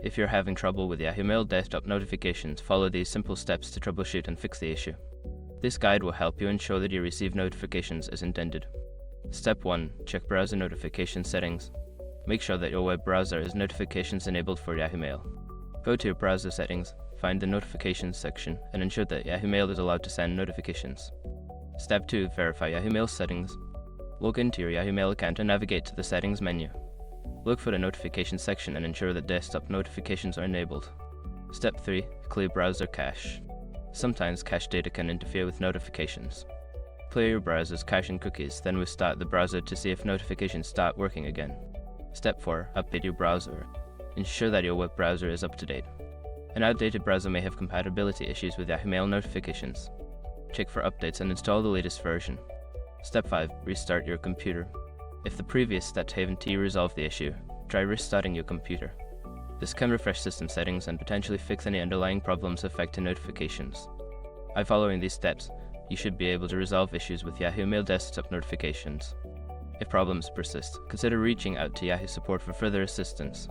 If you're having trouble with Yahoo Mail desktop notifications, follow these simple steps to troubleshoot and fix the issue. This guide will help you ensure that you receive notifications as intended. Step 1. Check browser notification settings. Make sure that your web browser has notifications enabled for Yahoo Mail. Go to your browser settings, find the notifications section, and ensure that Yahoo Mail is allowed to send notifications. Step 2. Verify Yahoo Mail settings. Log into your Yahoo Mail account and navigate to the settings menu. Look for the notifications section and ensure that desktop notifications are enabled. Step 3. Clear browser cache. Sometimes cache data can interfere with notifications. Clear your browser's cache and cookies, then restart the browser to see if notifications start working again. Step 4. Update your browser. Ensure that your web browser is up to date. An outdated browser may have compatibility issues with Yahoo Mail notifications. Check for updates and install the latest version. Step 5. Restart your computer. If the previous steps haven't resolved the issue, try restarting your computer. This can refresh system settings and potentially fix any underlying problems affecting notifications. By following these steps, you should be able to resolve issues with Yahoo Mail desktop notifications. If problems persist, consider reaching out to Yahoo support for further assistance.